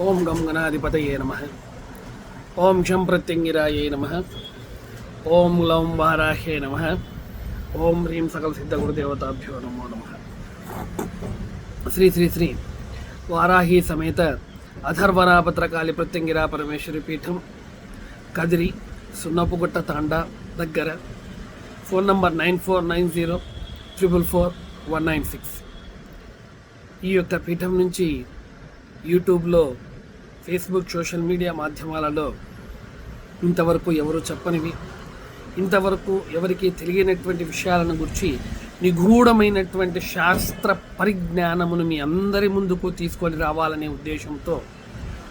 ఓం గం గణాధిపతయే నమః. ఓం శం ప్రత్యంగిరాయే నమః. ఓం లౌం వారాహ్యే నమః. ఓం హ్రీం సకల సిద్ధ గురుదేవతాభ్యో నమో నమః. శ్రీ శ్రీ శ్రీ వారాహి సమేత అథర్వణాభద్రకాళి ప్రత్యంగిరా పరమేశ్వరి పీఠం, కదిరి, సున్నపుగుట్ట తాండా దగ్గర. Phone number 9490444196. ఈ యొక్క పీఠం నుంచి యూట్యూబ్లో, ఫేస్బుక్, సోషల్ మీడియా మాధ్యమాలలో ఇంతవరకు ఎవరు చెప్పనివి, ఇంతవరకు ఎవరికి తెలియనటువంటి విషయాలను గురించి నిగూఢమైనటువంటి శాస్త్ర పరిజ్ఞానమును మీ అందరి ముందుకు తీసుకొని రావాలనే ఉద్దేశంతో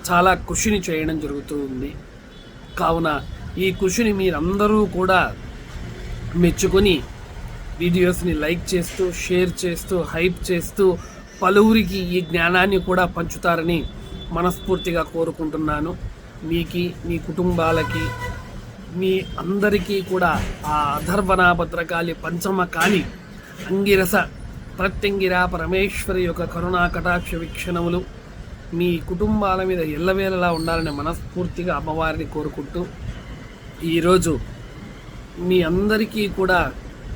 చాలా కృషిని చేయడం జరుగుతూ ఉంది. కావున ఈ కృషిని మీరందరూ కూడా మెచ్చుకొని వీడియోస్ని లైక్ చేస్తూ, షేర్ చేస్తూ, హైప్ చేస్తూ పలువురికి ఈ జ్ఞానాన్ని కూడా పంచుతారని మనస్ఫూర్తిగా కోరుకుంటున్నాను. మీకి, మీ కుటుంబాలకి, మీ అందరికీ కూడా ఆ అథర్వణాభద్రకాళి పంచమకాళి అంగిరస ప్రత్యంగిరా పరమేశ్వరి యొక్క కరుణా కటాక్ష వీక్షణములు మీ కుటుంబాల మీద ఎల్లవేళలా ఉండాలని మనస్ఫూర్తిగా అమ్మవారిని కోరుకుంటూ, ఈరోజు మీ అందరికీ కూడా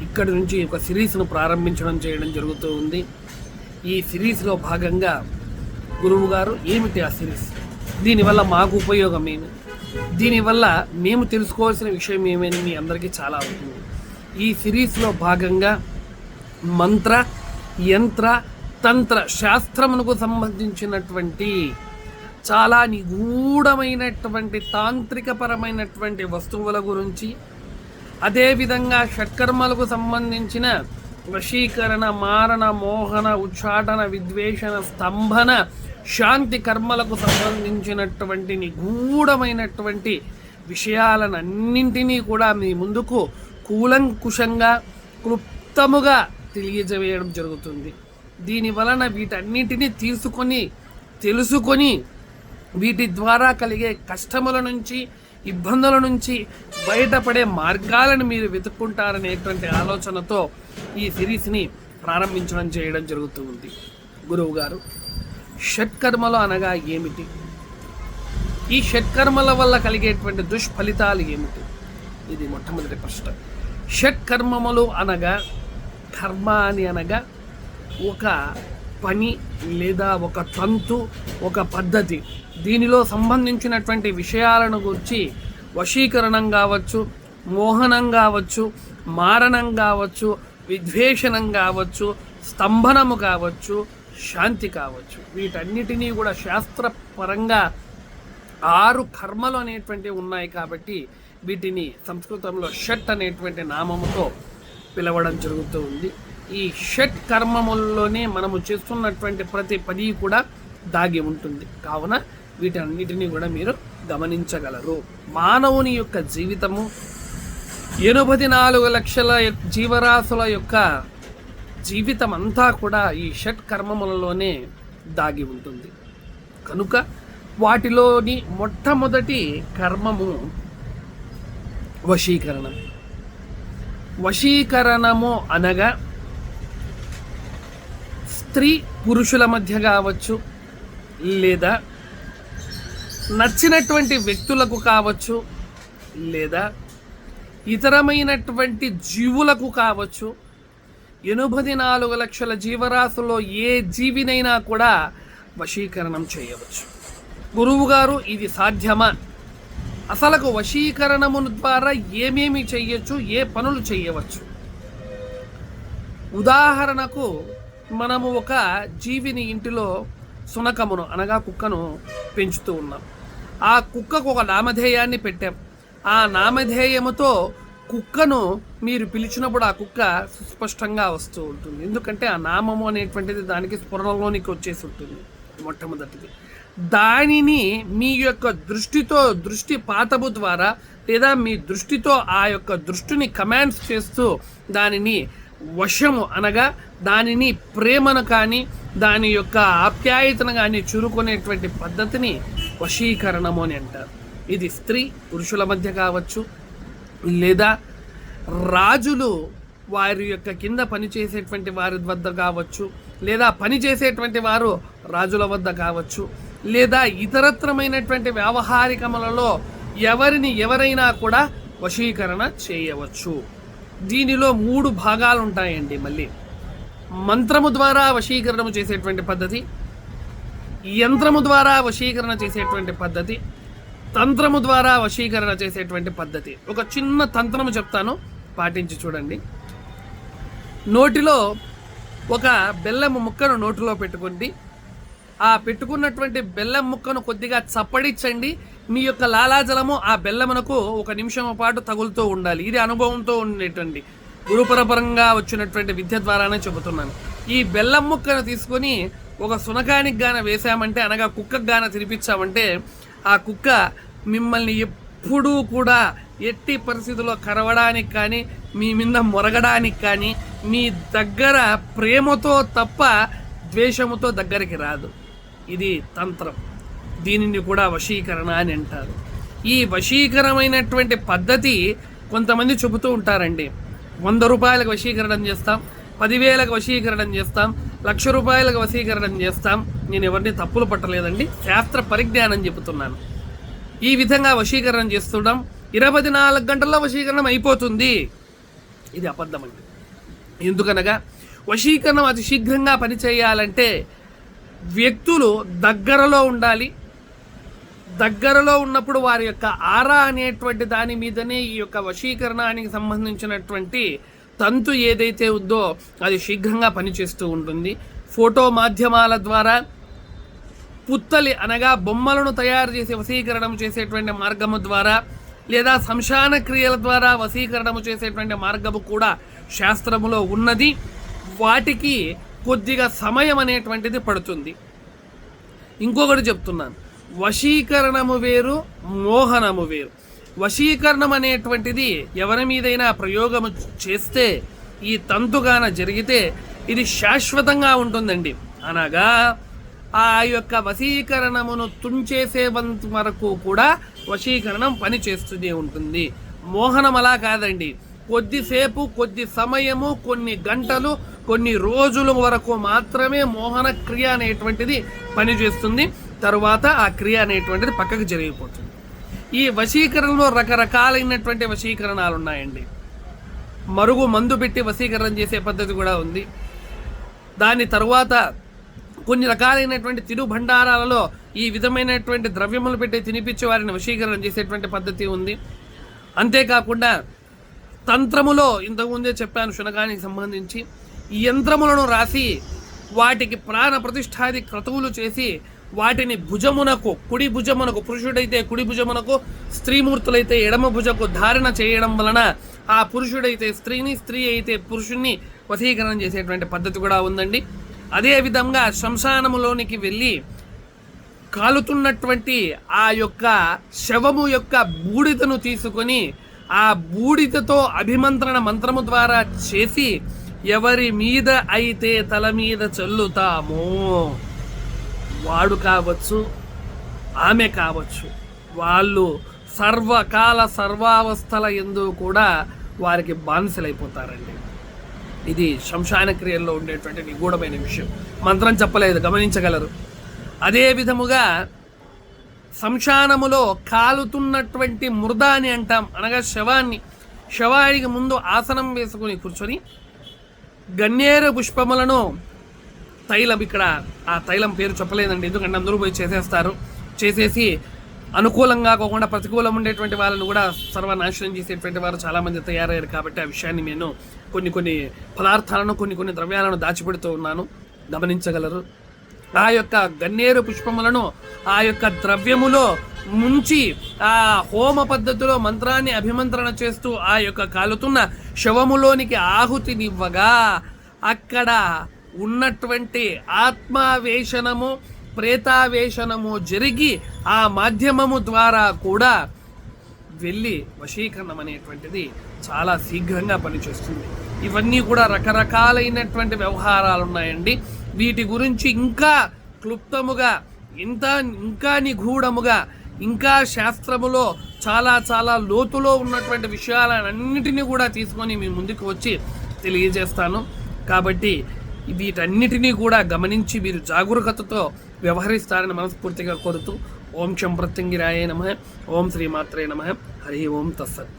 ఇక్కడి నుంచి ఒక సిరీస్ను ప్రారంభించడం చేయడం జరుగుతూ ఉంది. ఈ సిరీస్లో భాగంగా గురువు గారు ఏమిటి ఆ సిరీస్, దీనివల్ల మాకు ఉపయోగం ఏమి, దీనివల్ల మేము తెలుసుకోవాల్సిన విషయం ఏమని మీ అందరికీ చాలా ఉంటుంది. ఈ సిరీస్లో భాగంగా మంత్ర, యంత్ర, తంత్ర శాస్త్రమునకు సంబంధించినటువంటి చాలా నిగూఢమైనటువంటి తాంత్రికపరమైనటువంటి వస్తువుల గురించి, అదేవిధంగా షట్కర్మలకు సంబంధించిన వశీకరణ, మారణ, మోహన, ఉచ్చాటన, విద్వేషణ, స్తంభన, శాంతి కర్మలకు సంబంధించినటువంటి నిగూఢమైనటువంటి విషయాలన్నింటినీ కూడా మీ ముందుకు కూలంకుషంగా, క్లుప్తముగా తెలియజేయడం జరుగుతుంది. దీని వలన వీటన్నిటినీ తెలుసుకొని వీటి ద్వారా కలిగే కష్టముల నుంచి, ఇబ్బందుల నుంచి బయటపడే మార్గాలను మీరు వెతుక్కుంటారనేటువంటి ఆలోచనతో ఈ సిరీస్ని ప్రారంభించడం చేయడం జరుగుతూ ఉంది. గురువు గారు, షట్కర్మలు అనగా ఏమిటి, ఈ షట్కర్మల వల్ల కలిగేటువంటి దుష్ఫలితాలు ఏమిటి, ఇది మొట్టమొదటి ప్రశ్న. షట్కర్మములు అనగా, కర్మ అని అనగా ఒక పని లేదా ఒక తంతు, ఒక పద్ధతి. దీనిలో సంబంధించినటువంటి విషయాలను గురించి వశీకరణం కావచ్చు, మోహనం కావచ్చు, మారణం కావచ్చు, విద్వేషణం కావచ్చు, స్తంభనము కావచ్చు, శాంతి కావచ్చు. వీటన్నిటినీ కూడా శాస్త్రపరంగా 6 కర్మలు అనేటువంటివి ఉన్నాయి కాబట్టి వీటిని సంస్కృతంలో షట్ అనేటువంటి నామముతో పిలవడం జరుగుతూ ఉంది. ఈ షట్ కర్మముల్లోనే మనము చేస్తున్నటువంటి ప్రతి పని కూడా దాగి ఉంటుంది. కావున వీటన్నిటినీ కూడా మీరు గమనించగలరు. మానవుని యొక్క జీవితము 84 లక్షల జీవరాశుల యొక్క జీవితం అంతా కూడా ఈ షట్ కర్మములలోనే దాగి ఉంటుంది. కనుక వాటిలోని మొట్టమొదటి కర్మము వశీకరణం. వశీకరణము అనగా స్త్రీ పురుషుల మధ్య కావచ్చు, లేదా నచ్చినటువంటి వ్యక్తులకు కావచ్చు, లేదా ఇతరమైనటువంటి జీవులకు కావచ్చు. 84 లక్షల జీవరాశుల్లో ఏ జీవినైనా కూడా వశీకరణం చేయవచ్చు. గురువు గారు, ఇది సాధ్యమా? అసలకు వశీకరణము ద్వారా ఏమేమి చేయొచ్చు, ఏ పనులు చేయవచ్చు? ఉదాహరణకు మనము ఒక జీవిని, ఇంటిలో సునకమును అనగా కుక్కను పెంచుతూ ఉన్నాం. ఆ కుక్కకు ఒక నామధేయాన్ని పెట్టాం. ఆ నామధేయముతో కుక్కను మీరు పిలిచినప్పుడు ఆ కుక్క సుస్పష్టంగా వస్తూ ఉంటుంది. ఎందుకంటే ఆ నామము అనేటువంటిది దానికి స్ఫురణలోనికి వచ్చేసి ఉంటుంది. మొట్టమొదటిది దానిని మీ యొక్క దృష్టి పాతము ద్వారా, లేదా మీ దృష్టితో ఆ యొక్క దృష్టిని కమాండ్స్ చేస్తూ దానిని వశము అనగా దానిని ప్రేమను కానీ, దాని యొక్క ఆప్యాయతను కానీ చురుకునేటువంటి పద్ధతిని వశీకరణము అని అంటారు. ఇది స్త్రీ పురుషుల మధ్య కావచ్చు, లేదా రాజులు వారి యొక్క కింద పనిచేసేటువంటి వారి వద్ద కావచ్చు, లేదా పనిచేసేటువంటి వారు రాజుల వద్ద కావచ్చు, లేదా ఇతరత్రమైనటువంటి వ్యావహారికములలో ఎవరైనా కూడా వశీకరణ చేయవచ్చు. దీనిలో 3 భాగాలు ఉంటాయండి. మళ్ళీ మంత్రము ద్వారా వశీకరణము చేసేటువంటి పద్ధతి, యంత్రము ద్వారా వశీకరణ చేసేటువంటి పద్ధతి, తంత్రము ద్వారా వశీకరణ చేసేటువంటి పద్ధతి. ఒక చిన్న తంత్రము చెప్తాను, పాటించి చూడండి. నోటిలో ఒక బెల్లము ముక్కను నోటిలో పెట్టుకోండి. ఆ పెట్టుకున్నటువంటి బెల్లం ముక్కను కొద్దిగా చప్పడించండి. మీ యొక్క లాలాజలము ఆ బెల్లమునకు 1 నిమిషం పాటు తగులుతూ ఉండాలి. ఇది అనుభవంతో ఉండేటువంటి గురుపరపరంగా వచ్చినటువంటి విద్య ద్వారానే చెబుతున్నాను. ఈ బెల్లం ముక్కను తీసుకొని ఒక సునకానికి గాన వేసామంటే, అనగా కుక్కకు గాన తినిపించామంటే, ఆ కుక్క మిమ్మల్ని ఎప్పుడూ కూడా ఎట్టి పరిస్థితుల్లో కరవడానికి కానీ, మీ మీద మొరగడానికి కానీ, మీ దగ్గర ప్రేమతో తప్ప ద్వేషముతో దగ్గరికి రాదు. ఇది తంత్రం. దీనిని కూడా వశీకరణ అని అంటారు. ఈ వశీకరమైనటువంటి పద్ధతి కొంతమంది చెబుతూ ఉంటారండి. 100 రూపాయలకు వశీకరణం చేస్తాం, 10,000కు వశీకరణం చేస్తాం, 1,00,000 రూపాయలకు వశీకరణం చేస్తాం. నేను ఎవరిని తప్పులు పట్టలేదండి, శాస్త్ర పరిజ్ఞానం చెబుతున్నాను. ఈ విధంగా వశీకరణం చేస్తుంటాం. 24 గంటల్లో వశీకరణం అయిపోతుంది. ఇది అబద్ధం అండి. ఎందుకనగా వశీకరణం అతి శీఘ్రంగా పనిచేయాలంటే వ్యక్తులు దగ్గరలో ఉండాలి. దగ్గరలో ఉన్నప్పుడు వారి యొక్క ఆరా అనేటువంటి దాని మీదనే ఈ యొక్క వశీకరణానికి సంబంధించినటువంటి తంతు ఏదైతే ఉందో అది శీఘ్రంగా పనిచేస్తూ ఉంటుంది. ఫోటో మాధ్యమాల ద్వారా పుత్తలి అనగా బొమ్మలను తయారు చేసి వశీకరణం చేసేటువంటి మార్గము ద్వారా, లేదా సంశాన క్రియల ద్వారా వశీకరణము చేసేటువంటి మార్గము కూడా శాస్త్రములో ఉన్నది. వాటికి కొద్దిగా సమయం అనేటువంటిది పడుతుంది. ఇంకొకటి చెప్తున్నాను, వశీకరణము వేరు, మోహనము వేరు. వశీకరణం అనేటువంటిది ఎవరి మీదైనా ప్రయోగము చేస్తే, ఈ తంతుగాన జరిగితే ఇది శాశ్వతంగా ఉంటుందండి. అనగా ఆ యొక్క వశీకరణమును తుంచేసేంత వరకు కూడా వశీకరణం పని చేస్తూనే ఉంటుంది. మోహనం అలా కాదండి. కొద్దిసేపు, కొద్ది సమయము, కొన్ని గంటలు, కొన్ని రోజుల వరకు మాత్రమే మోహన క్రియ అనేటువంటిది పనిచేస్తుంది. తరువాత ఆ క్రియ అనేటువంటిది పక్కకు జరిగిపోతుంది. ఈ వశీకరణలో రకరకాలైనటువంటి వశీకరణాలు ఉన్నాయండి. మరుగు మందు పెట్టి వశీకరణం చేసే పద్ధతి కూడా ఉంది. దాని తరువాత కొన్ని రకాలైనటువంటి తినుబండారాలలో ఈ విధమైనటువంటి ద్రవ్యములు పెట్టి తినిపించే వారిని వశీకరణం చేసేటువంటి పద్ధతి ఉంది. అంతేకాకుండా తంత్రములో ఇంతకుముందే చెప్పాను శునకానికి సంబంధించి, ఈ యంత్రములను రాసి వాటికి ప్రాణ ప్రతిష్ఠాది క్రతువులు చేసి వాటిని భుజమునకు, కుడి భుజమునకు, పురుషుడైతే కుడి భుజమునకు, స్త్రీమూర్తులైతే ఎడమ భుజకు ధారణ చేయడం వలన ఆ పురుషుడైతే స్త్రీని, స్త్రీ అయితే పురుషుణ్ణి వశీకరణం చేసేటువంటి పద్ధతి కూడా ఉందండి. అదేవిధంగా శ్మశానములోనికి వెళ్ళి కాలుతున్నటువంటి ఆ యొక్క శవము యొక్క బూడిదను తీసుకొని ఆ బూడిదతో అభిమంత్రణ మంత్రము ద్వారా చేసి ఎవరి మీద అయితే తల మీద చల్లుతామో, వాడు కావచ్చు, ఆమె కావచ్చు, వాళ్ళు సర్వకాల సర్వావస్థల యందు కూడా వారికి బానిసలైపోతారండి. ఇది శ్మశాన క్రియల్లో ఉండేటువంటి నిగూఢమైన విషయం. మంత్రం చెప్పలేదు, గమనించగలరు. అదే విధముగా శ్మశానములో కాలుతున్నటువంటి మృద అని అంటాం, అనగా శవానికి ముందు ఆసనం వేసుకుని కూర్చొని గన్నేరు పుష్పములను తైలం, ఇక్కడ ఆ తైలం పేరు చెప్పలేదండి ఎందుకంటే అందరూ పోయి చేసేస్తారు, చేసేసి అనుకూలంగా కాకుండా ప్రతికూలం ఉండేటువంటి వాళ్ళని కూడా సర్వనాశనం చేసేటువంటి వారు చాలామంది తయారయ్యారు. కాబట్టి ఆ విషయాన్ని నేను కొన్ని పదార్థాలను, కొన్ని ద్రవ్యాలను దాచిపెడుతూ ఉన్నాను, గమనించగలరు. ఆ యొక్క గన్నేరు పుష్పములను ఆ యొక్క ద్రవ్యములో ముంచి ఆ హోమ పద్ధతిలో మంత్రాన్ని అభిమంత్రణ చేస్తూ ఆ యొక్క కాలుతున్న శవములోనికి ఆహుతినివ్వగా అక్కడ ఉన్నటువంటి ఆత్మావేశనము, ప్రేతావేశనము జరిగి ఆ మాధ్యమము ద్వారా కూడా వెళ్ళి వశీకరణం అనేటువంటిది చాలా శీఘ్రంగా పనిచేస్తుంది. ఇవన్నీ కూడా రకరకాలైనటువంటి వ్యవహారాలు ఉన్నాయండి. వీటి గురించి ఇంకా క్లుప్తముగా, ఇంకా నిగూఢముగా, ఇంకా శాస్త్రములో చాలా లోతులో ఉన్నటువంటి విషయాలన్నిటినీ కూడా తీసుకొని మీ ముందుకు వచ్చి తెలియజేస్తాను. కాబట్టి వీటన్నిటినీ కూడా గమనించి మీరు జాగరూకతతో వ్యవహరిస్తారని మనస్ఫూర్తిగా కోరుతూ ఓం శం ప్రత్యంగిరాయ నమః, ఓం శ్రీమాత్రే నమః, హరి ఓం తత్సత్.